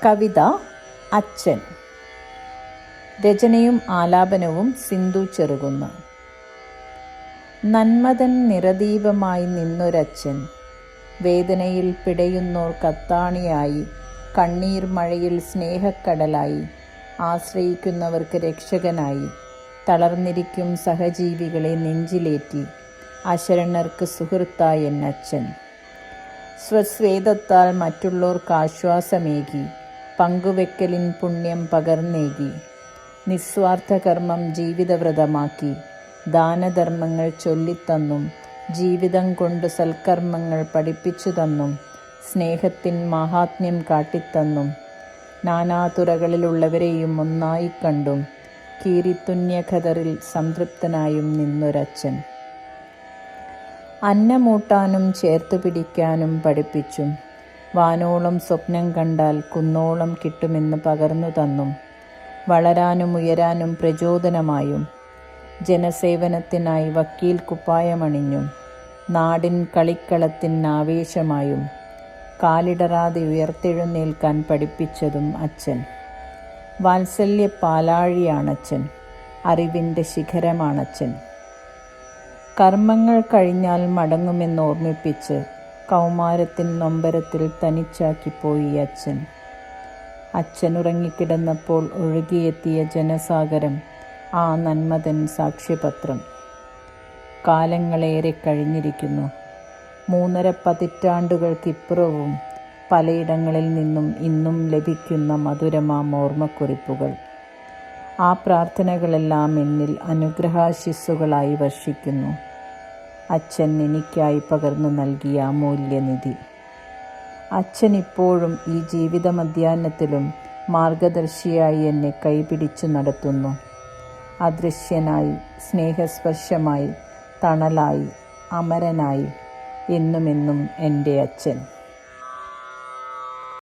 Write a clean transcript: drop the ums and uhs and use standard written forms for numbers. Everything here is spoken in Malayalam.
കവിത അച്ഛൻ. രചനയും ആലാപനവും സിന്ധു ചെറുകുന്ന്. നന്മതൻ നിറദീപമായി നിന്നൊരച്ഛൻ, വേദനയിൽ പിടയുന്നോർ കത്താണിയായി, കണ്ണീർ മഴയിൽ സ്നേഹക്കടലായി, ആശ്രയിക്കുന്നവർക്ക് രക്ഷകനായി, തളർന്നിരിക്കും സഹജീവികളെ നെഞ്ചിലേറ്റി, അശരണർക്ക് സുഹൃത്തായ എന്നച്ഛൻ. സ്വസ്വേദത്താൽ മറ്റുള്ളവർക്ക് ആശ്വാസമേകി, പങ്കുവെക്കലിൻ പുണ്യം പകർന്നേകി, നിസ്വാർത്ഥ കർമ്മം ജീവിതവ്രതമാക്കി, ദാനധർമ്മങ്ങൾ ചൊല്ലിത്തന്നും, ജീവിതം കൊണ്ട് സൽക്കർമ്മങ്ങൾ പഠിപ്പിച്ചു തന്നും, സ്നേഹത്തിൻ മാഹാത്മ്യം കാട്ടിത്തന്നും, നാനാതുറകളിലുള്ളവരെയും ഒന്നായി കണ്ടും, കീരിത്തുന്യഖദറിൽ സംതൃപ്തനായും നിന്നൊരച്ഛൻ. അന്നമൂട്ടാനും ചേർത്തു പിടിക്കാനും പഠിപ്പിച്ചും, വാനോളം സ്വപ്നം കണ്ടാൽ കുന്നോളം കിട്ടുമെന്ന് പകർന്നു തന്നും, വളരാനും ഉയരാനും പ്രചോദനമായും, ജനസേവനത്തിനായി വക്കീൽ കുപ്പായമണിഞ്ഞും, നാടിൻ കളിക്കളത്തിൻ ആവേശമായും, കാലിടറാതെ ഉയർത്തെഴുന്നേൽക്കാൻ പഠിപ്പിച്ചതും അച്ഛൻ. വാത്സല്യ പാലാഴിയാണച്ഛൻ, അറിവിൻ്റെ ശിഖരമാണച്ഛൻ. കർമ്മങ്ങൾ കഴിഞ്ഞാൽ മടങ്ങുമെന്നോർമ്മിപ്പിച്ച് കൗമാരത്തിൻ നൊമ്പരത്തിൽ തനിച്ചാക്കിപ്പോയി അച്ഛൻ. അച്ഛൻ ഉറങ്ങിക്കിടന്നപ്പോൾ ഒഴുകിയെത്തിയ ജനസാഗരം ആ നന്മതൻ സാക്ഷ്യപത്രം. കാലങ്ങളേറെ കഴിഞ്ഞിരിക്കുന്നു. 3.5 പതിറ്റാണ്ടുകൾക്കിപ്പുറവും പലയിടങ്ങളിൽ നിന്നും ഇന്നും ലഭിക്കുന്ന മധുരമാം ഓർമ്മക്കുറിപ്പുകൾ. ആ പ്രാർത്ഥനകളെല്ലാം എന്നിൽ അനുഗ്രഹാശിസ്സുകളായി വർഷിക്കുന്നു. അച്ഛൻ എനിക്കായി പകർന്നു നൽകിയ അമൂല്യനിധി. അച്ഛൻ ഇപ്പോഴും ഈ ജീവിതമധ്യാഹ്നത്തിലും മാർഗദർശിയായി എന്നെ കൈപിടിച്ചു നടത്തുന്നു. അദൃശ്യനായി, സ്നേഹസ്പർശമായി, തണലായി, അമരനായി, എന്നുമെന്നും എൻ്റെ അച്ഛൻ.